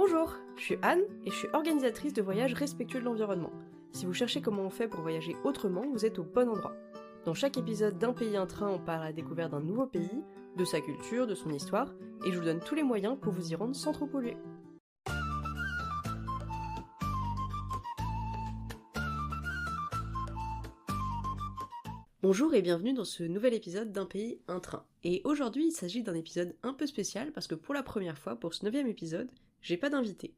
Bonjour, je suis Anne et je suis organisatrice de voyages respectueux de l'environnement. Si vous cherchez comment on fait pour voyager autrement, vous êtes au bon endroit. Dans chaque épisode d'Un pays, un train, on part à la découverte d'un nouveau pays, de sa culture, de son histoire, et je vous donne tous les moyens pour vous y rendre sans trop polluer. Bonjour et bienvenue dans ce nouvel épisode d'Un pays, un train. Et aujourd'hui, il s'agit d'un épisode un peu spécial parce que pour la première fois, pour ce 9e épisode, j'ai pas d'invité.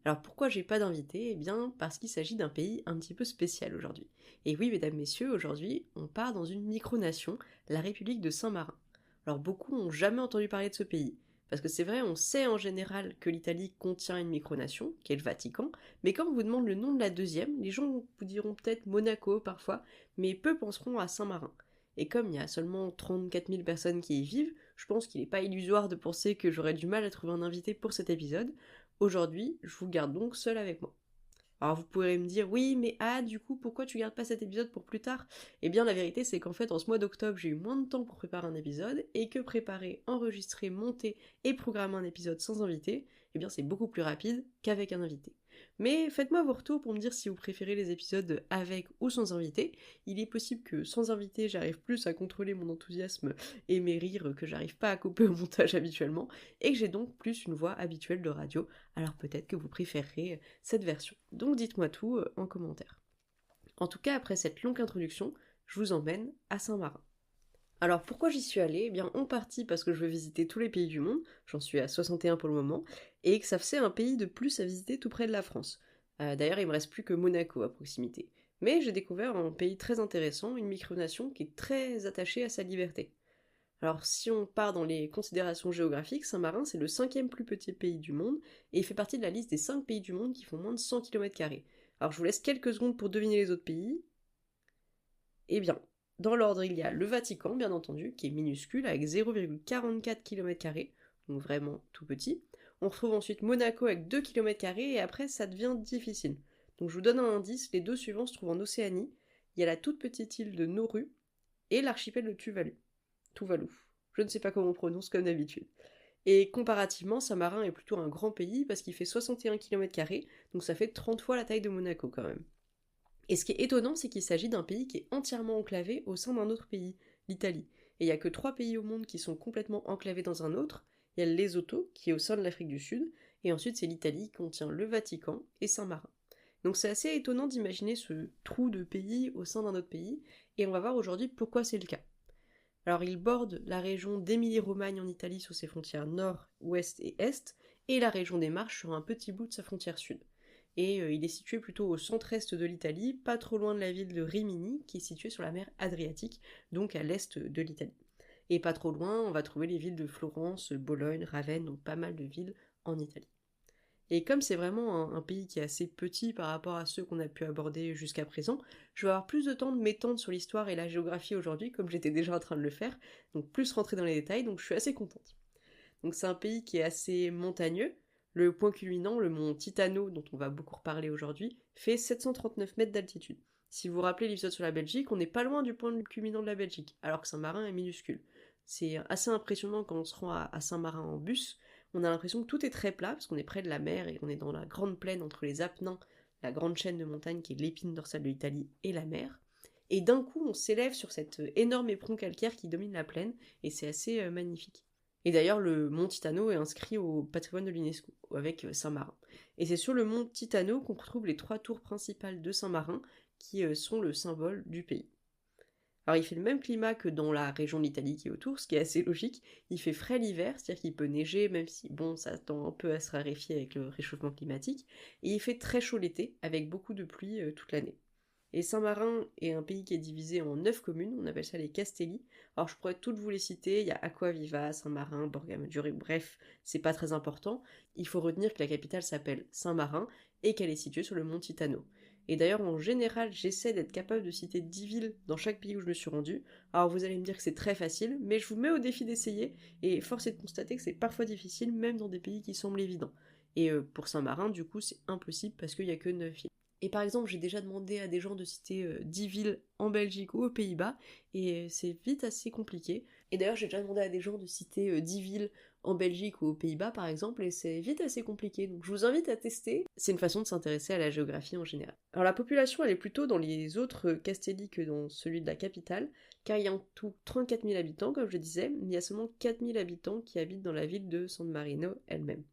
Alors pourquoi j'ai pas d'invité ? Eh bien parce qu'il s'agit d'un pays un petit peu spécial aujourd'hui. Et oui, mesdames, messieurs, aujourd'hui, on part dans une micronation, la République de Saint-Marin. Alors beaucoup n'ont jamais entendu parler de ce pays. Parce que c'est vrai, on sait en général que l'Italie contient une micronation, qui est le Vatican, mais quand on vous demande le nom de la deuxième, les gens vous diront peut-être Monaco parfois, mais peu penseront à Saint-Marin. Et comme il y a seulement 34 000 personnes qui y vivent, je pense qu'il n'est pas illusoire de penser que j'aurais du mal à trouver un invité pour cet épisode. Aujourd'hui, je vous garde donc seul avec moi. Alors vous pourrez me dire, oui, mais du coup, pourquoi tu gardes pas cet épisode pour plus tard ? Eh bien, la vérité, c'est qu'en fait, en ce mois d'octobre, j'ai eu moins de temps pour préparer un épisode, et que préparer, enregistrer, monter et programmer un épisode sans invité, eh bien, c'est beaucoup plus rapide qu'avec un invité. Mais faites-moi vos retours pour me dire si vous préférez les épisodes avec ou sans invité. Il est possible que sans invité, j'arrive plus à contrôler mon enthousiasme et mes rires que j'arrive pas à couper au montage habituellement, et que j'ai donc plus une voix habituelle de radio, alors peut-être que vous préférerez cette version. Donc dites-moi tout en commentaire. En tout cas, après cette longue introduction, je vous emmène à Saint-Marin. Alors pourquoi j'y suis allée ? Eh bien en partie parce que je veux visiter tous les pays du monde, j'en suis à 61 pour le moment, et que ça faisait un pays de plus à visiter tout près de la France. D'ailleurs il me reste plus que Monaco à proximité. Mais j'ai découvert un pays très intéressant, une micronation qui est très attachée à sa liberté. Alors si on part dans les considérations géographiques, Saint-Marin c'est le 5e plus petit pays du monde, et il fait partie de la liste des 5 pays du monde qui font moins de 100 km². Alors je vous laisse quelques secondes pour deviner les autres pays. Eh bien, dans l'ordre, il y a le Vatican, bien entendu, qui est minuscule, avec 0,44 km², donc vraiment tout petit. On retrouve ensuite Monaco avec 2 km², et après, ça devient difficile. Donc je vous donne un indice, les deux suivants se trouvent en Océanie. Il y a la toute petite île de Nauru, et l'archipel de Tuvalu. Tuvalu. Je ne sais pas comment on prononce comme d'habitude. Et comparativement, Saint-Marin est plutôt un grand pays, parce qu'il fait 61 km², donc ça fait 30 fois la taille de Monaco quand même. Et ce qui est étonnant, c'est qu'il s'agit d'un pays qui est entièrement enclavé au sein d'un autre pays, l'Italie. Et il n'y a que 3 pays au monde qui sont complètement enclavés dans un autre. Il y a le Lesotho, qui est au sein de l'Afrique du Sud, et ensuite c'est l'Italie qui contient le Vatican et Saint-Marin. Donc c'est assez étonnant d'imaginer ce trou de pays au sein d'un autre pays, et on va voir aujourd'hui pourquoi c'est le cas. Alors il borde la région d'Émilie-Romagne en Italie sur ses frontières nord, ouest et est, et la région des Marches sur un petit bout de sa frontière sud. Et il est situé plutôt au centre-est de l'Italie, pas trop loin de la ville de Rimini, qui est située sur la mer Adriatique, donc à l'est de l'Italie. Et pas trop loin, on va trouver les villes de Florence, Bologne, Ravenne, donc pas mal de villes en Italie. Et comme c'est vraiment un pays qui est assez petit par rapport à ceux qu'on a pu aborder jusqu'à présent, je vais avoir plus de temps de m'étendre sur l'histoire et la géographie aujourd'hui, comme j'étais déjà en train de le faire, donc plus rentrer dans les détails, donc je suis assez contente. Donc c'est un pays qui est assez montagneux. Le point culminant, le mont Titano, dont on va beaucoup reparler aujourd'hui, fait 739 mètres d'altitude. Si vous vous rappelez l'épisode sur la Belgique, on n'est pas loin du point culminant de la Belgique, alors que Saint-Marin est minuscule. C'est assez impressionnant quand on se rend à Saint-Marin en bus. On a l'impression que tout est très plat, parce qu'on est près de la mer et qu'on est dans la grande plaine entre les Apennins, la grande chaîne de montagnes qui est l'épine dorsale de l'Italie, et la mer. Et d'un coup, on s'élève sur cet énorme éperon calcaire qui domine la plaine, et c'est assez magnifique. Et d'ailleurs, le mont Titano est inscrit au patrimoine de l'UNESCO, avec Saint-Marin. Et c'est sur le mont Titano qu'on retrouve les 3 tours principales de Saint-Marin, qui sont le symbole du pays. Alors il fait le même climat que dans la région de l'Italie qui est autour, ce qui est assez logique. Il fait frais l'hiver, c'est-à-dire qu'il peut neiger, même si, bon, ça tend un peu à se raréfier avec le réchauffement climatique. Et il fait très chaud l'été, avec beaucoup de pluie toute l'année. Et Saint-Marin est un pays qui est divisé en 9 communes, on appelle ça les castelli. Alors je pourrais toutes vous les citer, il y a Acquaviva, Saint-Marin, Borgo Maggiore, bref, c'est pas très important. Il faut retenir que la capitale s'appelle Saint-Marin et qu'elle est située sur le mont Titano. Et d'ailleurs, en général, j'essaie d'être capable de citer 10 villes dans chaque pays où je me suis rendue. Alors vous allez me dire que c'est très facile, mais je vous mets au défi d'essayer, et force est de constater que c'est parfois difficile, même dans des pays qui semblent évidents. Et pour Saint-Marin, du coup, c'est impossible parce qu'il n'y a que 9 villes. Et par exemple, j'ai déjà demandé à des gens de citer 10 villes en Belgique ou aux Pays-Bas, et c'est vite assez compliqué. Et d'ailleurs, j'ai déjà demandé à des gens de citer 10 villes en Belgique ou aux Pays-Bas par exemple, et c'est vite assez compliqué, donc je vous invite à tester. C'est une façon de s'intéresser à la géographie en général. Alors la population, elle est plutôt dans les autres castelli que dans celui de la capitale, car il y a en tout 34 000 habitants, comme je disais, mais il y a seulement 4 000 habitants qui habitent dans la ville de San Marino elle-même.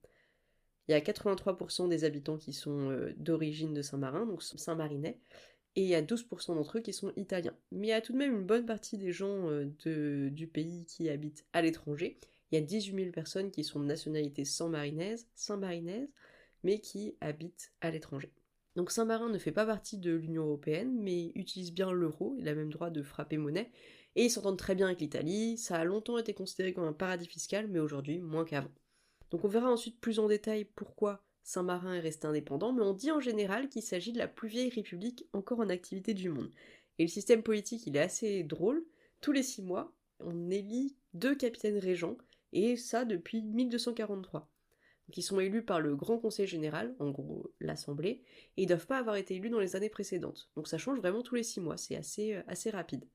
Il y a 83% des habitants qui sont d'origine de Saint-Marin, donc Saint-Marinais, et il y a 12% d'entre eux qui sont italiens. Mais il y a tout de même une bonne partie des gens du pays qui habitent à l'étranger. Il y a 18 000 personnes qui sont de nationalité saint-marinaise, mais qui habitent à l'étranger. Donc Saint-Marin ne fait pas partie de l'Union Européenne, mais utilise bien l'euro, il a même droit de frapper monnaie, et ils s'entendent très bien avec l'Italie, ça a longtemps été considéré comme un paradis fiscal, mais aujourd'hui moins qu'avant. Donc on verra ensuite plus en détail pourquoi Saint-Marin est resté indépendant, mais on dit en général qu'il s'agit de la plus vieille république encore en activité du monde. Et le système politique, il est assez drôle. Tous les 6 mois, on élit 2 capitaines régents, et ça depuis 1243. Donc ils sont élus par le Grand Conseil Général, en gros l'Assemblée, et ils ne doivent pas avoir été élus dans les années précédentes. Donc ça change vraiment tous les 6 mois, c'est assez rapide.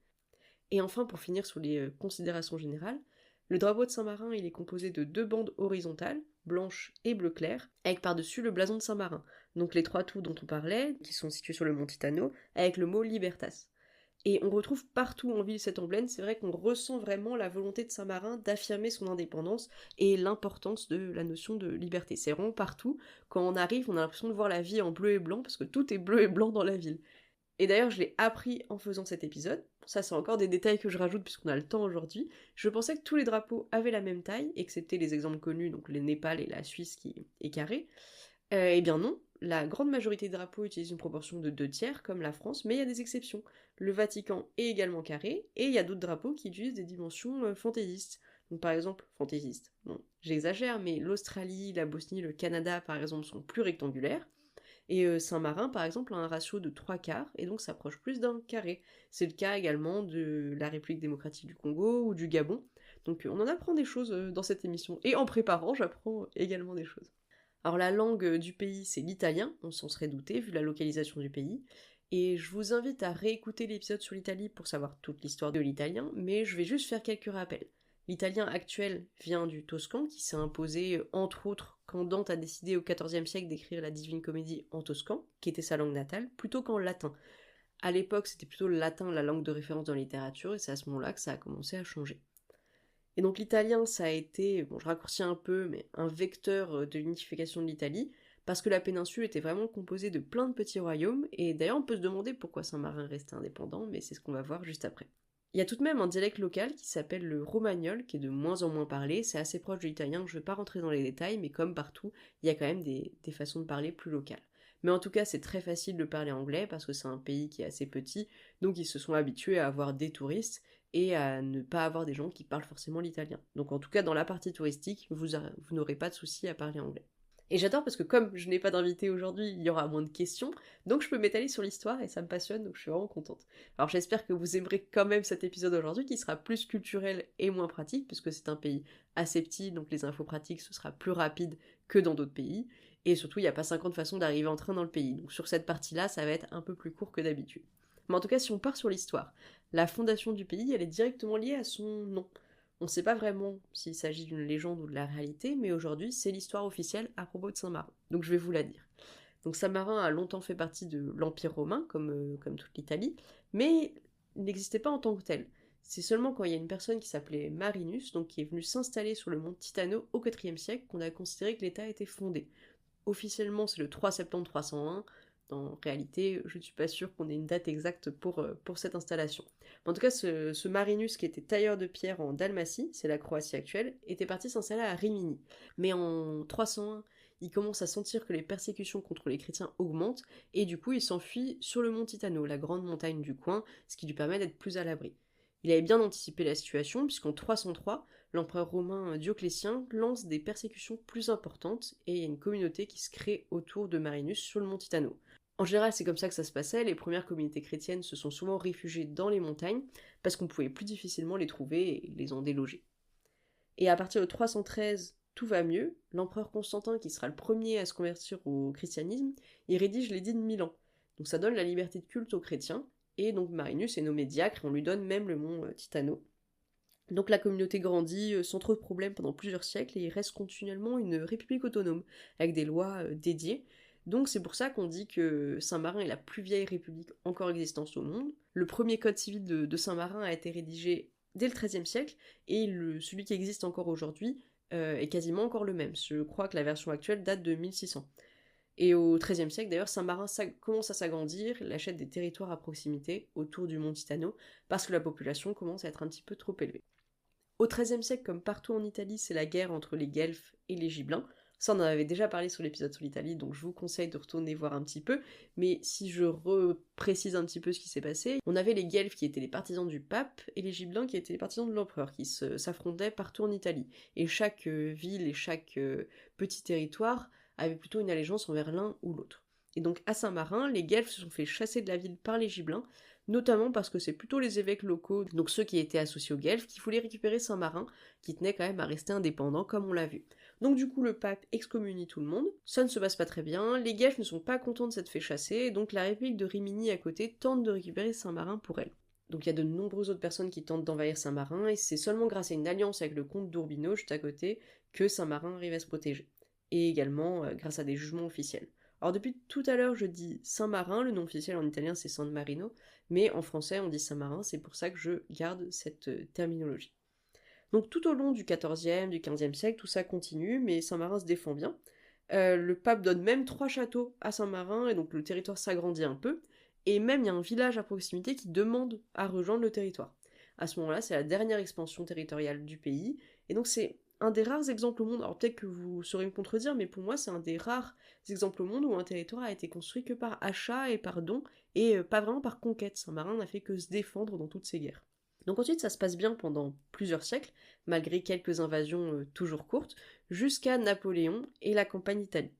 Et enfin, pour finir sur les considérations générales, le drapeau de Saint-Marin, il est composé de 2 bandes horizontales, blanche et bleu clair, avec par-dessus le blason de Saint-Marin. Donc les 3 tours dont on parlait, qui sont situés sur le mont Titano, avec le mot Libertas. Et on retrouve partout en ville cet emblème, c'est vrai qu'on ressent vraiment la volonté de Saint-Marin d'affirmer son indépendance et l'importance de la notion de liberté. C'est vraiment partout, quand on arrive, on a l'impression de voir la vie en bleu et blanc, parce que tout est bleu et blanc dans la ville. Et d'ailleurs, je l'ai appris en faisant cet épisode. Ça, c'est encore des détails que je rajoute puisqu'on a le temps aujourd'hui. Je pensais que tous les drapeaux avaient la même taille, excepté les exemples connus, donc le Népal et la Suisse qui est carré. Eh bien non, la grande majorité des drapeaux utilisent une proportion de 2/3, comme la France, mais il y a des exceptions. Le Vatican est également carré, et il y a d'autres drapeaux qui utilisent des dimensions fantaisistes. Donc par exemple, fantaisistes, bon, j'exagère, mais l'Australie, la Bosnie, le Canada, par exemple, sont plus rectangulaires. Et Saint-Marin, par exemple, a un ratio de 3/4, et donc s'approche plus d'un carré. C'est le cas également de la République démocratique du Congo ou du Gabon. Donc on en apprend des choses dans cette émission. Et en préparant, j'apprends également des choses. Alors la langue du pays, c'est l'italien, on s'en serait douté vu la localisation du pays. Et je vous invite à réécouter l'épisode sur l'Italie pour savoir toute l'histoire de l'italien, mais je vais juste faire quelques rappels. L'italien actuel vient du toscan, qui s'est imposé entre autres quand Dante a décidé au XIVe siècle d'écrire la Divine Comédie en toscan, qui était sa langue natale, plutôt qu'en latin. À l'époque, c'était plutôt le latin la langue de référence dans la littérature, et c'est à ce moment-là que ça a commencé à changer. Et donc l'italien, ça a été, bon je raccourcis un peu, mais un vecteur de l'unification de l'Italie, parce que la péninsule était vraiment composée de plein de petits royaumes, et d'ailleurs on peut se demander pourquoi Saint-Marin restait indépendant, mais c'est ce qu'on va voir juste après. Il y a tout de même un dialecte local qui s'appelle le romagnol, qui est de moins en moins parlé, c'est assez proche de l'italien, je ne vais pas rentrer dans les détails, mais comme partout, il y a quand même des façons de parler plus locales. Mais en tout cas, c'est très facile de parler anglais, parce que c'est un pays qui est assez petit, donc ils se sont habitués à avoir des touristes, et à ne pas avoir des gens qui parlent forcément l'italien. Donc en tout cas, dans la partie touristique, vous n'aurez pas de souci à parler anglais. Et j'adore parce que comme je n'ai pas d'invité aujourd'hui, il y aura moins de questions, donc je peux m'étaler sur l'histoire et ça me passionne, donc je suis vraiment contente. Alors j'espère que vous aimerez quand même cet épisode aujourd'hui qui sera plus culturel et moins pratique, puisque c'est un pays assez petit, donc les infos pratiques ce sera plus rapide que dans d'autres pays, et surtout il n'y a pas 50 façons d'arriver en train dans le pays, donc sur cette partie-là ça va être un peu plus court que d'habitude. Mais en tout cas, si on part sur l'histoire, la fondation du pays, elle est directement liée à son nom. On ne sait pas vraiment s'il s'agit d'une légende ou de la réalité, mais aujourd'hui, c'est l'histoire officielle à propos de Saint-Marin. Donc je vais vous la dire. Donc Saint-Marin a longtemps fait partie de l'Empire romain, comme toute l'Italie, mais il n'existait pas en tant que tel. C'est seulement quand il y a une personne qui s'appelait Marinus, donc qui est venu s'installer sur le mont Titano au IVe siècle, qu'on a considéré que l'État était fondé. Officiellement, c'est le 3 septembre 301, en réalité, je ne suis pas sûre qu'on ait une date exacte pour cette installation. En tout cas, ce Marinus, qui était tailleur de pierre en Dalmatie, c'est la Croatie actuelle, était parti s'installer à Rimini. Mais en 301, il commence à sentir que les persécutions contre les chrétiens augmentent, et du coup, il s'enfuit sur le mont Titano, la grande montagne du coin, ce qui lui permet d'être plus à l'abri. Il avait bien anticipé la situation, puisqu'en 303, l'empereur romain Dioclétien lance des persécutions plus importantes, et il y a une communauté qui se crée autour de Marinus sur le mont Titano. En général, c'est comme ça que ça se passait, les premières communautés chrétiennes se sont souvent réfugiées dans les montagnes, parce qu'on pouvait plus difficilement les trouver et les en déloger. Et à partir de 313, tout va mieux, l'empereur Constantin, qui sera le premier à se convertir au christianisme, il rédige l'édit de Milan. Donc ça donne la liberté de culte aux chrétiens, et donc Marinus est nommé diacre, et on lui donne même le mont Titano. Donc la communauté grandit sans trop de problèmes pendant plusieurs siècles et il reste continuellement une république autonome, avec des lois dédiées. Donc c'est pour ça qu'on dit que Saint-Marin est la plus vieille république encore existante au monde. Le premier code civil de Saint-Marin a été rédigé dès le XIIIe siècle, et celui qui existe encore aujourd'hui est quasiment encore le même. Je crois que la version actuelle date de 1600. Et au XIIIe siècle, d'ailleurs, Saint-Marin commence à s'agrandir, il achète des territoires à proximité, autour du mont Titano, parce que la population commence à être un petit peu trop élevée. Au XIIIe siècle, comme partout en Italie, c'est la guerre entre les Guelfes et les Gibelins. Ça, on en avait déjà parlé sur l'épisode sur l'Italie, donc je vous conseille de retourner voir un petit peu. Mais si je reprécise un petit peu ce qui s'est passé, on avait les Guelfes qui étaient les partisans du pape et les Gibelins qui étaient les partisans de l'empereur, qui s'affrontaient partout en Italie. Et chaque ville et chaque petit territoire avait plutôt une allégeance envers l'un ou l'autre. Et donc à Saint-Marin, les Guelfes se sont fait chasser de la ville par les Gibelins, notamment parce que c'est plutôt les évêques locaux, donc ceux qui étaient associés aux Guelfes, qui voulaient récupérer Saint-Marin, qui tenait quand même à rester indépendant, comme on l'a vu. Donc du coup, le pape excommunie tout le monde, ça ne se passe pas très bien, les Guelfes ne sont pas contents de s'être fait chasser, et donc la République de Rimini à côté tente de récupérer Saint-Marin pour elle. Donc il y a de nombreuses autres personnes qui tentent d'envahir Saint-Marin, et c'est seulement grâce à une alliance avec le comte d'Urbino, juste à côté, que Saint-Marin arrive à se protéger. Et également grâce à des jugements officiels. Alors depuis tout à l'heure, je dis Saint-Marin, le nom officiel en italien c'est San Marino, mais en français on dit Saint-Marin, c'est pour ça que je garde cette terminologie. Donc tout au long du XIVe, du XVe siècle, tout ça continue, mais Saint-Marin se défend bien. Le pape donne même 3 châteaux à Saint-Marin, et donc le territoire s'agrandit un peu, et même il y a un village à proximité qui demande à rejoindre le territoire. À ce moment-là, c'est la dernière expansion territoriale du pays, et donc c'est un des rares exemples au monde, alors peut-être que vous saurez me contredire, mais pour moi c'est un des rares exemples au monde où un territoire a été construit que par achat et par don, et pas vraiment par conquête. Saint-Marin n'a fait que se défendre dans toutes ces guerres. Donc ensuite ça se passe bien pendant plusieurs siècles, malgré quelques invasions toujours courtes, jusqu'à Napoléon et la campagne d'Italie.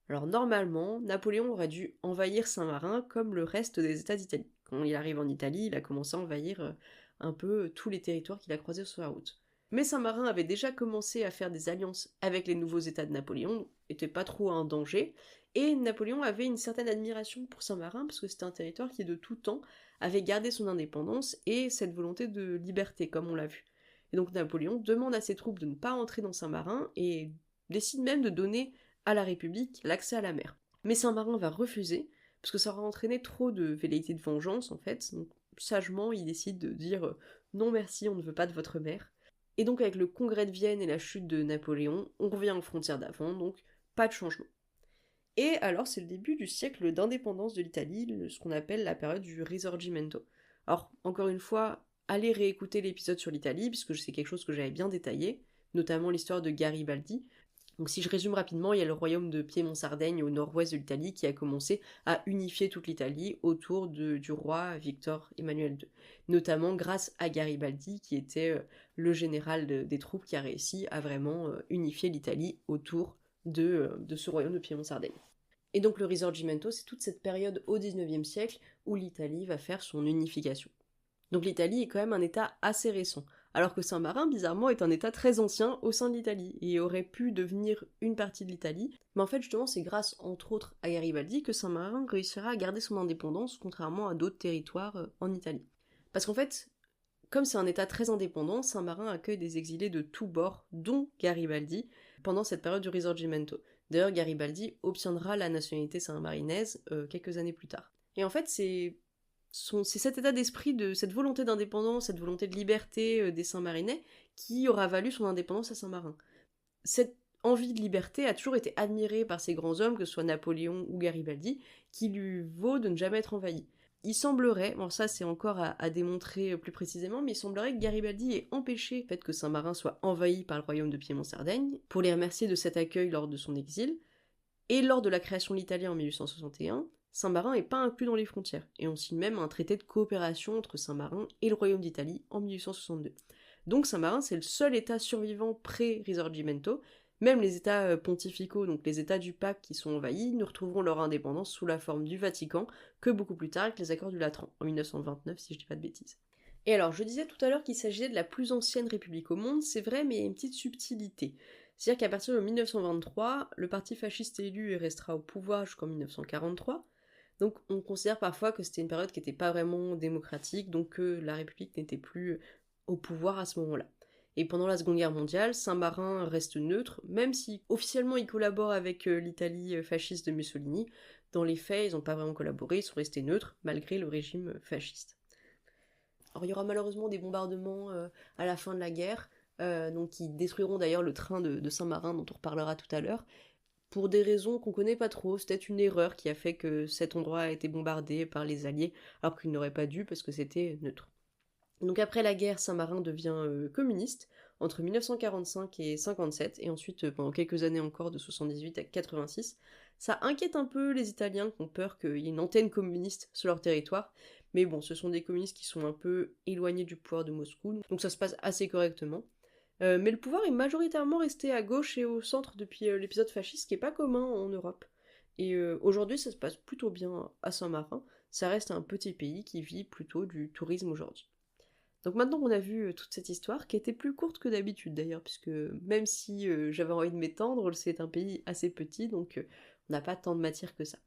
Alors normalement, Napoléon aurait dû envahir Saint-Marin comme le reste des États d'Italie. Quand il arrive en Italie, il a commencé à envahir un peu tous les territoires qu'il a croisés sur la route. Mais Saint-Marin avait déjà commencé à faire des alliances avec les nouveaux États de Napoléon, donc n'était pas trop un danger, et Napoléon avait une certaine admiration pour Saint-Marin parce que c'était un territoire qui de tout temps avait gardé son indépendance et cette volonté de liberté, comme on l'a vu. Et donc Napoléon demande à ses troupes de ne pas entrer dans Saint-Marin et décide même de donner à la République l'accès à la mer. Mais Saint-Marin va refuser, parce que ça aura entraîné trop de velléités de vengeance en fait, donc sagement il décide de dire non merci, on ne veut pas de votre mer. Et donc avec le congrès de Vienne et la chute de Napoléon, on revient aux frontières d'avant, donc pas de changement. Et alors c'est le début du siècle d'indépendance de l'Italie, ce qu'on appelle la période du Risorgimento. Alors encore une fois, allez réécouter l'épisode sur l'Italie, puisque c'est quelque chose que j'avais bien détaillé, notamment l'histoire de Garibaldi. Donc si je résume rapidement, il y a le royaume de Piémont-Sardaigne au nord-ouest de l'Italie qui a commencé à unifier toute l'Italie autour du roi Victor Emmanuel II. Notamment grâce à Garibaldi qui était le général des troupes qui a réussi à vraiment unifier l'Italie autour de ce royaume de Piémont-Sardaigne. Et donc le Risorgimento, c'est toute cette période au XIXe siècle où l'Italie va faire son unification. Donc l'Italie est quand même un état assez récent, alors que Saint-Marin, bizarrement, est un état très ancien au sein de l'Italie, et aurait pu devenir une partie de l'Italie, mais en fait justement c'est grâce, entre autres, à Garibaldi que Saint-Marin réussira à garder son indépendance, contrairement à d'autres territoires en Italie. Parce qu'en fait, comme c'est un état très indépendant, Saint-Marin accueille des exilés de tous bords, dont Garibaldi, pendant cette période du Risorgimento. D'ailleurs, Garibaldi obtiendra la nationalité saint-marinaise quelques années plus tard. Et en fait, c'est cet état d'esprit, de cette volonté d'indépendance, cette volonté de liberté des Saint-Marinais qui aura valu son indépendance à Saint-Marin. Cette envie de liberté a toujours été admirée par ces grands hommes, que ce soit Napoléon ou Garibaldi, qui lui vaut de ne jamais être envahi. Il semblerait, bon ça c'est encore à démontrer plus précisément, mais il semblerait que Garibaldi ait empêché le fait que Saint-Marin soit envahi par le royaume de Piémont-Sardaigne, pour les remercier de cet accueil lors de son exil, et lors de la création de l'Italie en 1861, Saint-Marin n'est pas inclus dans les frontières, et on signe même un traité de coopération entre Saint-Marin et le royaume d'Italie en 1862. Donc Saint-Marin c'est le seul état survivant pré-Risorgimento. Même les états pontificaux, donc les états du pape qui sont envahis, ne retrouveront leur indépendance sous la forme du Vatican que beaucoup plus tard avec les accords du Latran, en 1929 si je dis pas de bêtises. Et alors, je disais tout à l'heure qu'il s'agissait de la plus ancienne république au monde, c'est vrai, mais il y a une petite subtilité. C'est-à-dire qu'à partir de 1923, le parti fasciste élu restera au pouvoir jusqu'en 1943, donc on considère parfois que c'était une période qui n'était pas vraiment démocratique, donc que la République n'était plus au pouvoir à ce moment-là. Et pendant la Seconde Guerre mondiale, Saint-Marin reste neutre, même si officiellement il collabore avec l'Italie fasciste de Mussolini. Dans les faits, ils n'ont pas vraiment collaboré, ils sont restés neutres malgré le régime fasciste. Alors il y aura malheureusement des bombardements à la fin de la guerre, donc qui détruiront d'ailleurs le train de Saint-Marin dont on reparlera tout à l'heure, pour des raisons qu'on connaît pas trop. C'est peut-être une erreur qui a fait que cet endroit a été bombardé par les Alliés, alors qu'il n'aurait pas dû parce que c'était neutre. Donc après la guerre, Saint-Marin devient communiste entre 1945 et 57, et ensuite pendant quelques années encore de 78 à 86. Ça inquiète un peu les Italiens qui ont peur qu'il y ait une antenne communiste sur leur territoire, mais bon, ce sont des communistes qui sont un peu éloignés du pouvoir de Moscou, donc ça se passe assez correctement. Mais le pouvoir est majoritairement resté à gauche et au centre depuis l'épisode fasciste, ce qui n'est pas commun en Europe. Et aujourd'hui, ça se passe plutôt bien à Saint-Marin. Ça reste un petit pays qui vit plutôt du tourisme aujourd'hui. Donc maintenant qu'on a vu toute cette histoire, qui était plus courte que d'habitude d'ailleurs, puisque même si j'avais envie de m'étendre, c'est un pays assez petit, donc on n'a pas tant de matière que ça.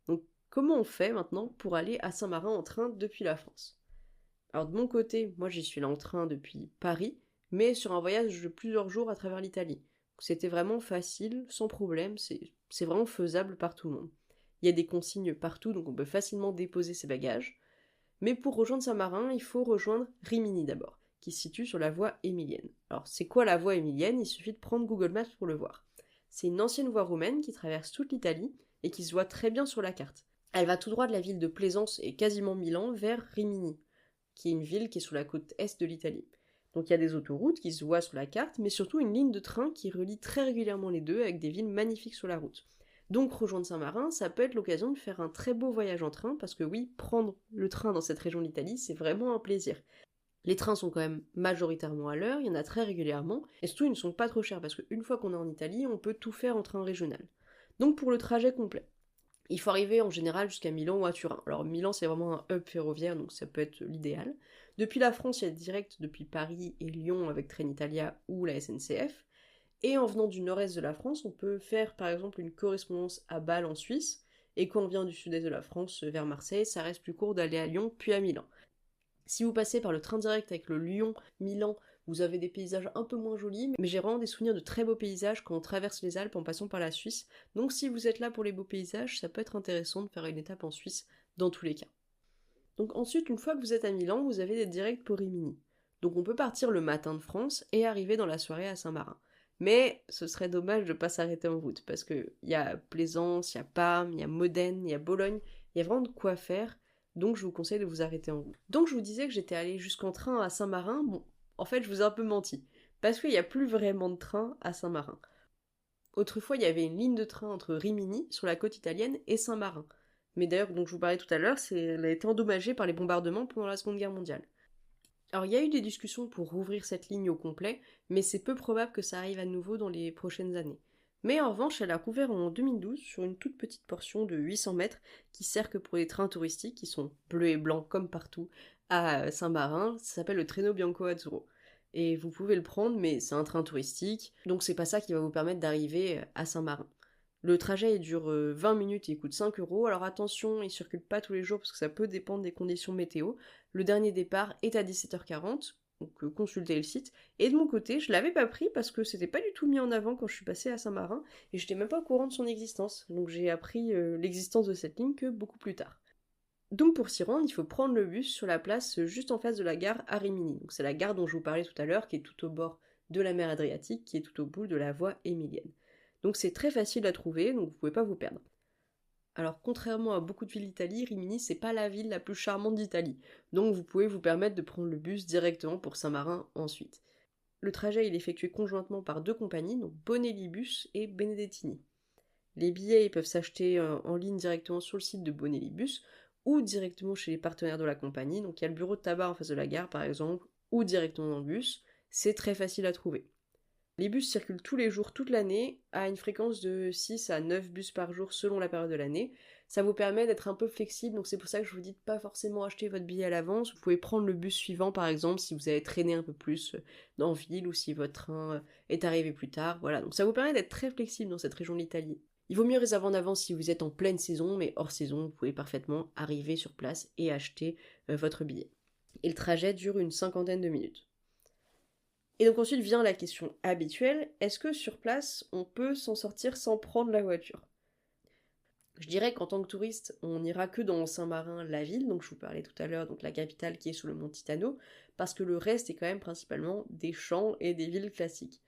Donc comment on fait maintenant pour aller à Saint-Marin en train depuis la France? Alors de mon côté, moi j'y suis là en train depuis Paris, mais sur un voyage de plusieurs jours à travers l'Italie. C'était vraiment facile, sans problème, c'est vraiment faisable par tout le monde. Il y a des consignes partout, donc on peut facilement déposer ses bagages. Mais pour rejoindre Saint-Marin, il faut rejoindre Rimini d'abord, qui se situe sur la voie émilienne. Alors c'est quoi la voie émilienne? Il suffit de prendre Google Maps pour le voir. C'est une ancienne voie romaine qui traverse toute l'Italie et qui se voit très bien sur la carte. Elle va tout droit de la ville de Plaisance et quasiment Milan vers Rimini, qui est une ville qui est sur la côte est de l'Italie. Donc il y a des autoroutes qui se voient sur la carte, mais surtout une ligne de train qui relie très régulièrement les deux avec des villes magnifiques sur la route. Donc rejoindre Saint-Marin, ça peut être l'occasion de faire un très beau voyage en train, parce que oui, prendre le train dans cette région d'Italie, c'est vraiment un plaisir. Les trains sont quand même majoritairement à l'heure, il y en a très régulièrement, et surtout ils ne sont pas trop chers, parce qu'une fois qu'on est en Italie, on peut tout faire en train régional. Donc pour le trajet complet, il faut arriver en général jusqu'à Milan ou à Turin. Alors Milan c'est vraiment un hub ferroviaire, donc ça peut être l'idéal. Depuis la France, il y a direct depuis Paris et Lyon avec Trenitalia ou la SNCF. Et en venant du nord-est de la France, on peut faire par exemple une correspondance à Bâle en Suisse, et quand on vient du sud-est de la France vers Marseille, ça reste plus court d'aller à Lyon puis à Milan. Si vous passez par le train direct avec le Lyon-Milan, vous avez des paysages un peu moins jolis, mais j'ai vraiment des souvenirs de très beaux paysages quand on traverse les Alpes en passant par la Suisse, donc si vous êtes là pour les beaux paysages, ça peut être intéressant de faire une étape en Suisse dans tous les cas. Donc ensuite, une fois que vous êtes à Milan, vous avez des directs pour Rimini. Donc on peut partir le matin de France et arriver dans la soirée à Saint-Marin. Mais ce serait dommage de ne pas s'arrêter en route, parce qu'il y a Plaisance, il y a Parme, il y a Modène, il y a Bologne, il y a vraiment de quoi faire, donc je vous conseille de vous arrêter en route. Donc je vous disais que j'étais allée jusqu'en train à Saint-Marin, bon, en fait je vous ai un peu menti, parce qu'il n'y a plus vraiment de train à Saint-Marin. Autrefois il y avait une ligne de train entre Rimini, sur la côte italienne, et Saint-Marin. Mais d'ailleurs, dont je vous parlais tout à l'heure, elle a été endommagée par les bombardements pendant la Seconde Guerre mondiale. Alors il y a eu des discussions pour rouvrir cette ligne au complet, mais c'est peu probable que ça arrive à nouveau dans les prochaines années. Mais en revanche, elle a rouvert en 2012 sur une toute petite portion de 800 mètres qui sert que pour les trains touristiques qui sont bleus et blancs comme partout à Saint-Marin. Ça s'appelle le Treno Bianco Azzurro. Et vous pouvez le prendre, mais c'est un train touristique, donc c'est pas ça qui va vous permettre d'arriver à Saint-Marin. Le trajet il dure 20 minutes et il coûte 5 euros. Alors attention, il circule pas tous les jours parce que ça peut dépendre des conditions météo. Le dernier départ est à 17h40, donc consultez le site. Et de mon côté, je l'avais pas pris parce que c'était pas du tout mis en avant quand je suis passée à Saint-Marin et j'étais même pas au courant de son existence. Donc j'ai appris l'existence de cette ligne que beaucoup plus tard. Donc pour s'y rendre, il faut prendre le bus sur la place juste en face de la gare à Rimini. Donc c'est la gare dont je vous parlais tout à l'heure, qui est tout au bord de la mer Adriatique, qui est tout au bout de la voie émilienne. Donc c'est très facile à trouver, donc vous pouvez pas vous perdre. Alors contrairement à beaucoup de villes d'Italie, Rimini c'est pas la ville la plus charmante d'Italie, donc vous pouvez vous permettre de prendre le bus directement pour Saint-Marin ensuite. Le trajet il est effectué conjointement par deux compagnies, donc Bonelli Bus et Benedettini. Les billets ils peuvent s'acheter en ligne directement sur le site de Bonelli Bus, ou directement chez les partenaires de la compagnie, donc il y a le bureau de tabac en face de la gare par exemple, ou directement dans le bus, c'est très facile à trouver. Les bus circulent tous les jours, toute l'année, à une fréquence de 6 à 9 bus par jour selon la période de l'année. Ça vous permet d'être un peu flexible, donc c'est pour ça que je vous dis de pas forcément acheter votre billet à l'avance. Vous pouvez prendre le bus suivant par exemple si vous avez traîné un peu plus dans ville ou si votre train est arrivé plus tard. Voilà, donc ça vous permet d'être très flexible dans cette région de l'Italie. Il vaut mieux réserver en avance si vous êtes en pleine saison, mais hors saison, vous pouvez parfaitement arriver sur place et acheter votre billet. Et le trajet dure une 50aine de minutes. Et donc ensuite vient la question habituelle, est-ce que sur place on peut s'en sortir sans prendre la voiture? Je dirais qu'en tant que touriste, on n'ira que dans Saint-Marin, la ville, donc je vous parlais tout à l'heure, donc la capitale qui est sur le mont Titano, parce que le reste est quand même principalement des champs et des villes classiques.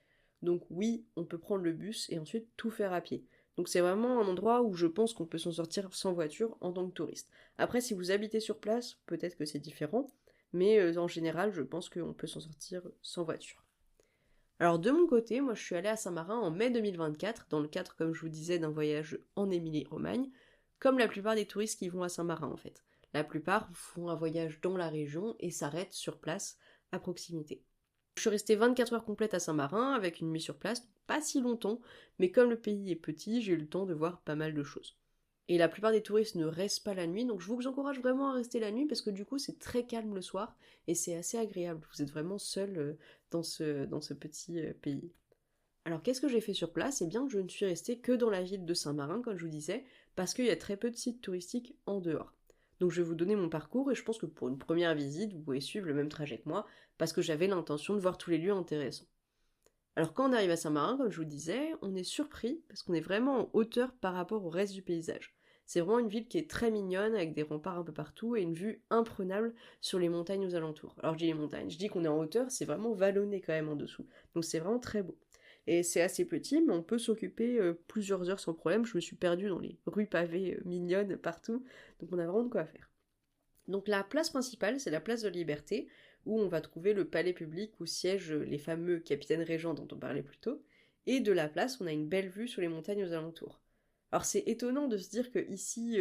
Donc oui, on peut prendre le bus et ensuite tout faire à pied. Donc c'est vraiment un endroit où je pense qu'on peut s'en sortir sans voiture en tant que touriste. Après, si vous habitez sur place, peut-être que c'est différent, mais en général, je pense qu'on peut s'en sortir sans voiture. Alors de mon côté, moi je suis allée à Saint-Marin en mai 2024, dans le cadre, comme je vous disais, d'un voyage en Émilie-Romagne, comme la plupart des touristes qui vont à Saint-Marin en fait. La plupart font un voyage dans la région et s'arrêtent sur place, à proximité. Je suis restée 24 heures complètes à Saint-Marin, avec une nuit sur place, pas si longtemps, mais comme le pays est petit, j'ai eu le temps de voir pas mal de choses. Et la plupart des touristes ne restent pas la nuit, donc je vous encourage vraiment à rester la nuit parce que du coup c'est très calme le soir et c'est assez agréable. Vous êtes vraiment seul dans ce petit pays. Alors qu'est-ce que j'ai fait sur place? Eh bien je ne suis restée que dans la ville de Saint-Marin, comme je vous disais, parce qu'il y a très peu de sites touristiques en dehors. Donc je vais vous donner mon parcours et je pense que pour une première visite, vous pouvez suivre le même trajet que moi, parce que j'avais l'intention de voir tous les lieux intéressants. Alors quand on arrive à Saint-Marin, comme je vous disais, on est surpris parce qu'on est vraiment en hauteur par rapport au reste du paysage. C'est vraiment une ville qui est très mignonne, avec des remparts un peu partout et une vue imprenable sur les montagnes aux alentours. Alors je dis les montagnes, je dis qu'on est en hauteur, c'est vraiment vallonné quand même en dessous. Donc c'est vraiment très beau. Et c'est assez petit, mais on peut s'occuper plusieurs heures sans problème. Je me suis perdue dans les rues pavées mignonnes partout, donc on a vraiment de quoi faire. Donc la place principale, c'est la place de la Liberté, où on va trouver le palais public où siègent les fameux capitaines régents dont on parlait plus tôt, et de la place, on a une belle vue sur les montagnes aux alentours. Alors c'est étonnant de se dire que ici,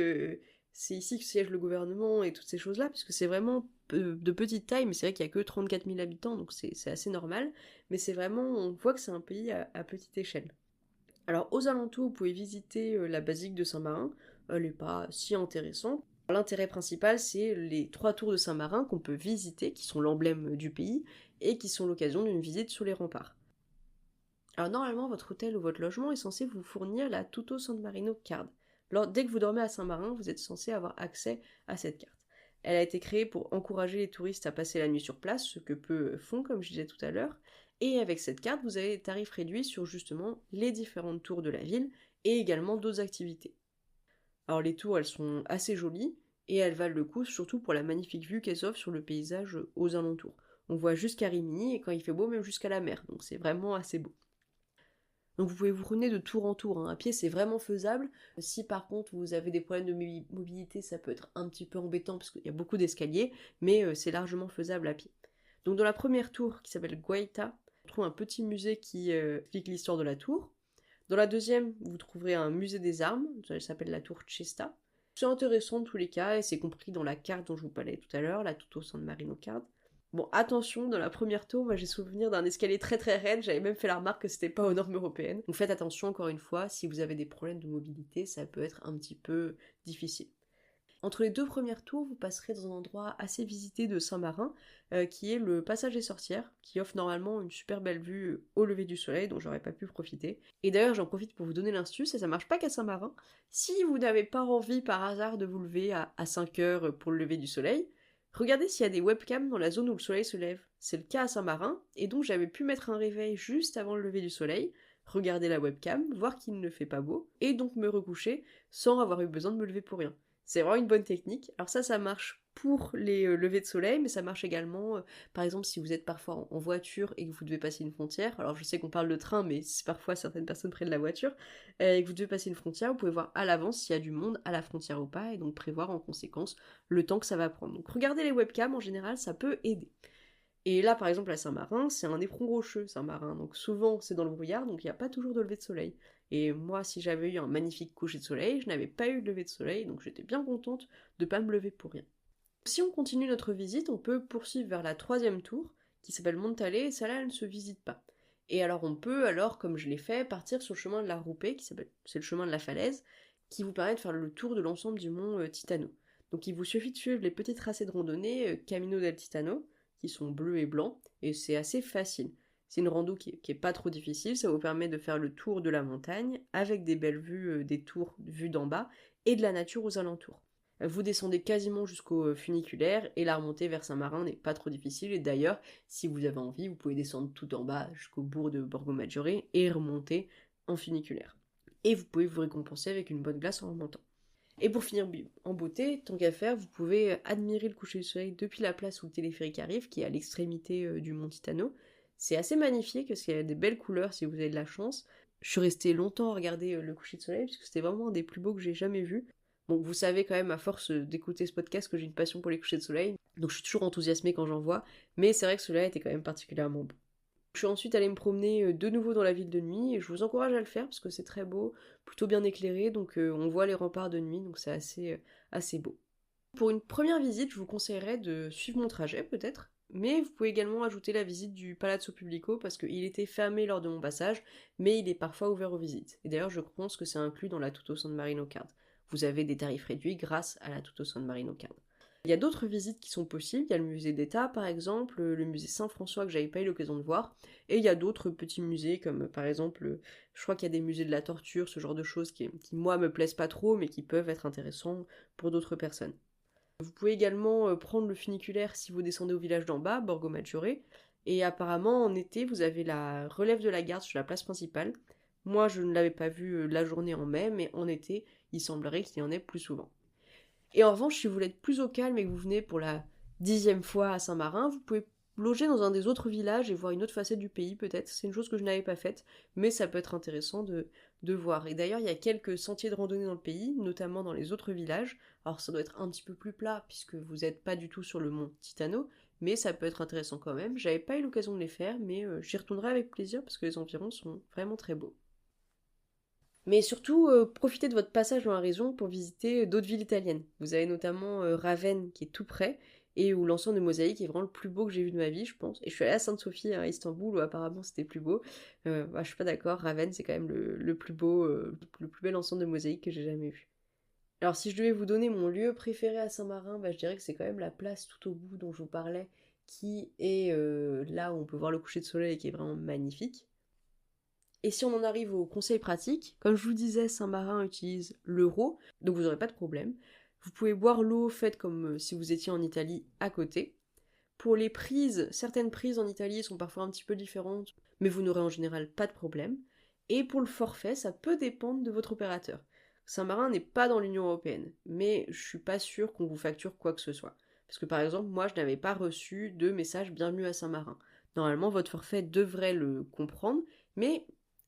c'est ici que siège le gouvernement et toutes ces choses-là, puisque c'est vraiment de petite taille, mais c'est vrai qu'il n'y a que 34 000 habitants, donc c'est assez normal, mais c'est vraiment, on voit que c'est un pays à petite échelle. Alors aux alentours, vous pouvez visiter la basilique de Saint-Marin, elle n'est pas si intéressante. L'intérêt principal, c'est les 3 tours de Saint-Marin qu'on peut visiter, qui sont l'emblème du pays, et qui sont l'occasion d'une visite sur les remparts. Alors normalement, votre hôtel ou votre logement est censé vous fournir la Tutto San Marino Card. Alors dès que vous dormez à Saint-Marin, vous êtes censé avoir accès à cette carte. Elle a été créée pour encourager les touristes à passer la nuit sur place, ce que peu font, comme je disais tout à l'heure, et avec cette carte, vous avez des tarifs réduits sur justement les différentes tours de la ville, et également d'autres activités. Alors les tours, elles sont assez jolies, et elles valent le coup surtout pour la magnifique vue qu'elles offrent sur le paysage aux alentours. On voit jusqu'à Rimini, et quand il fait beau, même jusqu'à la mer, donc c'est vraiment assez beau. Donc vous pouvez vous promener de tour en tour, hein. À pied c'est vraiment faisable. Si par contre vous avez des problèmes de mobilité, ça peut être un petit peu embêtant parce qu'il y a beaucoup d'escaliers, mais c'est largement faisable à pied. Donc dans la première tour qui s'appelle Guaita, on trouve un petit musée qui explique l'histoire de la tour. Dans la deuxième, vous trouverez un musée des armes, ça s'appelle la tour Cesta. C'est intéressant en tous les cas et c'est compris dans la carte dont je vous parlais tout à l'heure, la Tutto San Marino Card. Bon, attention, dans la première tour, moi j'ai souvenir d'un escalier très très raide, j'avais même fait la remarque que c'était pas aux normes européennes. Donc faites attention encore une fois, si vous avez des problèmes de mobilité, ça peut être un petit peu difficile. Entre les 2 premières tours, vous passerez dans un endroit assez visité de Saint-Marin, qui est le passage des sorcières, qui offre normalement une super belle vue au lever du soleil, dont j'aurais pas pu profiter. Et d'ailleurs, j'en profite pour vous donner l'astuce, et ça marche pas qu'à Saint-Marin. Si vous n'avez pas envie par hasard de vous lever à 5 heures pour le lever du soleil, regardez s'il y a des webcams dans la zone où le soleil se lève. C'est le cas à Saint-Marin, et donc j'avais pu mettre un réveil juste avant le lever du soleil, regarder la webcam, voir qu'il ne fait pas beau, et donc me recoucher sans avoir eu besoin de me lever pour rien. C'est vraiment une bonne technique. Alors ça marche pour les levées de soleil, mais ça marche également, par exemple, si vous êtes parfois en voiture et que vous devez passer une frontière. Alors je sais qu'on parle de train, mais si parfois certaines personnes prennent la voiture, et que vous devez passer une frontière, vous pouvez voir à l'avance s'il y a du monde à la frontière ou pas, et donc prévoir en conséquence le temps que ça va prendre. Donc regardez les webcams, en général, ça peut aider. Et là, par exemple, à Saint-Marin, c'est un éperon rocheux, Saint-Marin. Donc souvent, c'est dans le brouillard, donc il n'y a pas toujours de lever de soleil. Et moi, si j'avais eu un magnifique coucher de soleil, je n'avais pas eu de lever de soleil, donc j'étais bien contente de pas me lever pour rien. Si on continue notre visite, on peut poursuivre vers la 3e tour, qui s'appelle Montale, et celle-là, elle ne se visite pas. Et alors on peut, comme je l'ai fait, partir sur le chemin de la Roupée, c'est le chemin de la falaise, qui vous permet de faire le tour de l'ensemble du mont Titano. Donc il vous suffit de suivre les petits tracés de randonnée Camino del Titano, qui sont bleus et blancs, et c'est assez facile. C'est une rando qui est pas trop difficile, ça vous permet de faire le tour de la montagne, avec des belles vues des tours vues d'en bas, et de la nature aux alentours. Vous descendez quasiment jusqu'au funiculaire et la remontée vers Saint-Marin n'est pas trop difficile. Et d'ailleurs, si vous avez envie, vous pouvez descendre tout en bas jusqu'au bourg de Borgo Maggiore et remonter en funiculaire. Et vous pouvez vous récompenser avec une bonne glace en remontant. Et pour finir en beauté, tant qu'à faire, vous pouvez admirer le coucher du soleil depuis la place où le téléphérique arrive, qui est à l'extrémité du Mont Titano. C'est assez magnifique parce qu'il y a des belles couleurs si vous avez de la chance. Je suis restée longtemps à regarder le coucher de soleil parce que c'était vraiment un des plus beaux que j'ai jamais vus. Bon, vous savez quand même à force d'écouter ce podcast que j'ai une passion pour les couchers de soleil, donc je suis toujours enthousiasmée quand j'en vois, mais c'est vrai que celui-là était quand même particulièrement beau. Je suis ensuite allée me promener de nouveau dans la ville de nuit et je vous encourage à le faire parce que c'est très beau, plutôt bien éclairé, donc on voit les remparts de nuit, donc c'est assez beau. Pour une première visite, je vous conseillerais de suivre mon trajet peut-être, mais vous pouvez également ajouter la visite du Palazzo Pubblico parce qu'il était fermé lors de mon passage, mais il est parfois ouvert aux visites. Et d'ailleurs, je pense que c'est inclus dans la Tutto San Marino Card. Vous avez des tarifs réduits grâce à la Tutto San Marino Card. Il y a d'autres visites qui sont possibles, il y a le musée d'État par exemple, le musée Saint-François que j'avais pas eu l'occasion de voir, et il y a d'autres petits musées comme par exemple, je crois qu'il y a des musées de la torture, ce genre de choses qui moi me plaisent pas trop mais qui peuvent être intéressants pour d'autres personnes. Vous pouvez également prendre le funiculaire si vous descendez au village d'en bas, Borgo Maggiore, et apparemment en été vous avez la relève de la garde sur la place principale. Moi je ne l'avais pas vu la journée en mai, mais en été il semblerait qu'il y en ait plus souvent. Et en revanche, si vous voulez être plus au calme et que vous venez pour la 10e fois à Saint-Marin, vous pouvez loger dans un des autres villages et voir une autre facette du pays peut-être. C'est une chose que je n'avais pas faite, mais ça peut être intéressant de voir. Et d'ailleurs, il y a quelques sentiers de randonnée dans le pays, notamment dans les autres villages. Alors ça doit être un petit peu plus plat puisque vous n'êtes pas du tout sur le mont Titano, mais ça peut être intéressant quand même. J'avais pas eu l'occasion de les faire, mais j'y retournerai avec plaisir parce que les environs sont vraiment très beaux. Mais surtout, profitez de votre passage dans la région pour visiter d'autres villes italiennes. Vous avez notamment Ravenne qui est tout près, et où l'ensemble de mosaïque est vraiment le plus beau que j'ai vu de ma vie, je pense. Et je suis allée à Sainte-Sophie à Istanbul, où apparemment c'était plus beau. Je suis pas d'accord, Ravenne c'est quand même le plus beau, le plus bel ensemble de mosaïque que j'ai jamais vu. Alors si je devais vous donner mon lieu préféré à Saint-Marin, je dirais que c'est quand même la place tout au bout dont je vous parlais, qui est là où on peut voir le coucher de soleil et qui est vraiment magnifique. Et si on en arrive aux conseils pratiques, comme je vous disais, Saint-Marin utilise l'euro, donc vous n'aurez pas de problème. Vous pouvez boire l'eau faite comme si vous étiez en Italie à côté. Pour les prises, certaines prises en Italie sont parfois un petit peu différentes, mais vous n'aurez en général pas de problème. Et pour le forfait, ça peut dépendre de votre opérateur. Saint-Marin n'est pas dans l'Union Européenne, mais je suis pas sûre qu'on vous facture quoi que ce soit. Parce que par exemple, moi je n'avais pas reçu de message bienvenue à Saint-Marin. Normalement, votre forfait devrait le comprendre, mais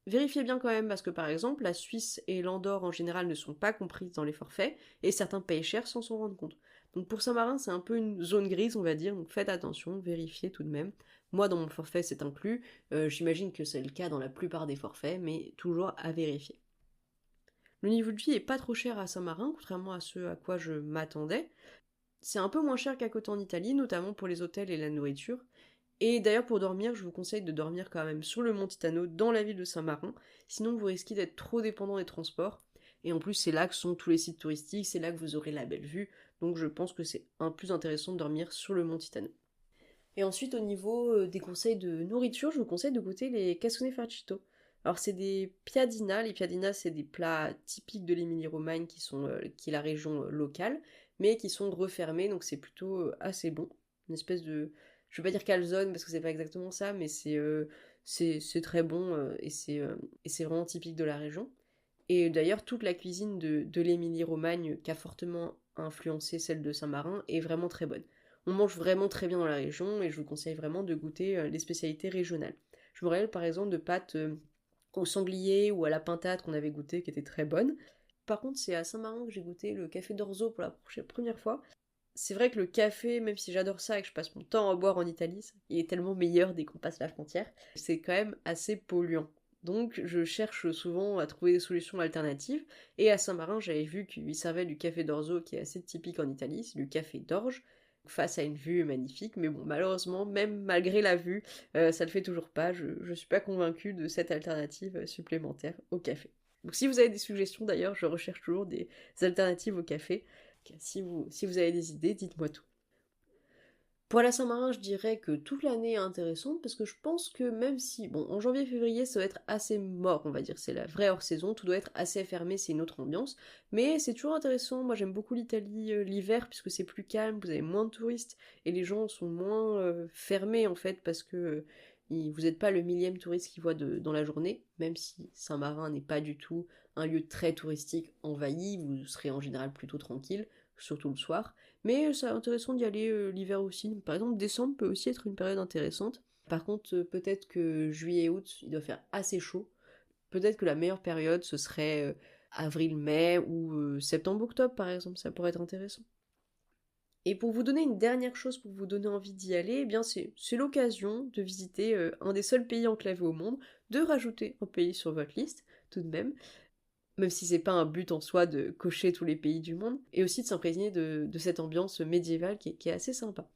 vérifiez bien quand même parce que par exemple, la Suisse et l'Andorre en général ne sont pas comprises dans les forfaits et certains payent cher sans s'en rendre compte. Donc pour Saint-Marin, c'est un peu une zone grise, on va dire, donc faites attention, vérifiez tout de même. Moi, dans mon forfait, c'est inclus. J'imagine que c'est le cas dans la plupart des forfaits, mais toujours à vérifier. Le niveau de vie est pas trop cher à Saint-Marin, contrairement à ce à quoi je m'attendais. C'est un peu moins cher qu'à côté en Italie, notamment pour les hôtels et la nourriture. Et d'ailleurs, pour dormir, je vous conseille de dormir quand même sur le Mont Titano, dans la ville de Saint-Marin, sinon vous risquez d'être trop dépendant des transports. Et en plus, c'est là que sont tous les sites touristiques, c'est là que vous aurez la belle vue, donc je pense que c'est un plus intéressant de dormir sur le Mont Titano. Et ensuite, au niveau des conseils de nourriture, je vous conseille de goûter les cassone farcito. Alors, c'est des piadinas. Les piadinas, c'est des plats typiques de l'Émilie-Romagne qui est la région locale, mais qui sont refermés, donc c'est plutôt assez bon. Une espèce de. Je vais pas dire calzone parce que c'est pas exactement ça, mais c'est très bon et c'est vraiment typique de la région. Et d'ailleurs, toute la cuisine de l'Émilie-Romagne, qui a fortement influencé celle de Saint-Marin, est vraiment très bonne. On mange vraiment très bien dans la région et je vous conseille vraiment de goûter les spécialités régionales. Je me rappelle par exemple de pâtes au sanglier ou à la pintade qu'on avait goûté qui étaient très bonnes. Par contre, c'est à Saint-Marin que j'ai goûté le café d'orzo pour la première fois. C'est vrai que le café, même si j'adore ça et que je passe mon temps à boire en Italie, il est tellement meilleur dès qu'on passe la frontière. C'est quand même assez polluant. Donc je cherche souvent à trouver des solutions alternatives. Et à Saint-Marin, j'avais vu qu'ils servaient du café d'orzo qui est assez typique en Italie, c'est du café d'orge, face à une vue magnifique. Mais bon, malheureusement, même malgré la vue, ça le fait toujours pas. Je suis pas convaincue de cette alternative supplémentaire au café. Donc si vous avez des suggestions d'ailleurs, je recherche toujours des alternatives au café. Si vous avez des idées, dites-moi tout. Pour la Saint-Marin, je dirais que toute l'année est intéressante parce que je pense que même si, bon, en janvier-février, ça doit être assez mort, on va dire, c'est la vraie hors-saison, tout doit être assez fermé, c'est une autre ambiance, mais c'est toujours intéressant. Moi, j'aime beaucoup l'Italie l'hiver puisque c'est plus calme, vous avez moins de touristes et les gens sont moins fermés en fait parce que vous n'êtes pas le millième touriste qu'ils voient dans la journée, même si Saint-Marin n'est pas du tout un lieu très touristique envahi, vous serez en général plutôt tranquille, surtout le soir. Mais c'est intéressant d'y aller l'hiver aussi. Donc, par exemple, décembre peut aussi être une période intéressante. Par contre, peut-être que juillet et août, il doit faire assez chaud. Peut-être que la meilleure période, ce serait avril-mai ou septembre-octobre, par exemple. Ça pourrait être intéressant. Et pour vous donner une dernière chose, pour vous donner envie d'y aller, eh bien c'est l'occasion de visiter un des seuls pays enclavés au monde, de rajouter un pays sur votre liste, tout de même si c'est pas un but en soi de cocher tous les pays du monde, et aussi de s'imprégner de cette ambiance médiévale qui est assez sympa.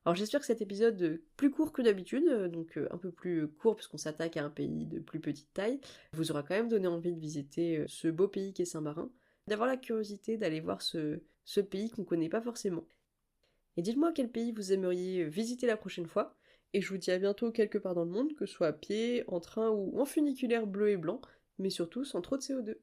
Alors j'espère que cet épisode plus court que d'habitude, donc un peu plus court puisqu'on s'attaque à un pays de plus petite taille, vous aura quand même donné envie de visiter ce beau pays qu'est Saint-Marin, d'avoir la curiosité d'aller voir ce pays qu'on connaît pas forcément. Et dites-moi quel pays vous aimeriez visiter la prochaine fois, et je vous dis à bientôt quelque part dans le monde, que ce soit à pied, en train ou en funiculaire bleu et blanc, mais surtout sans trop de CO2.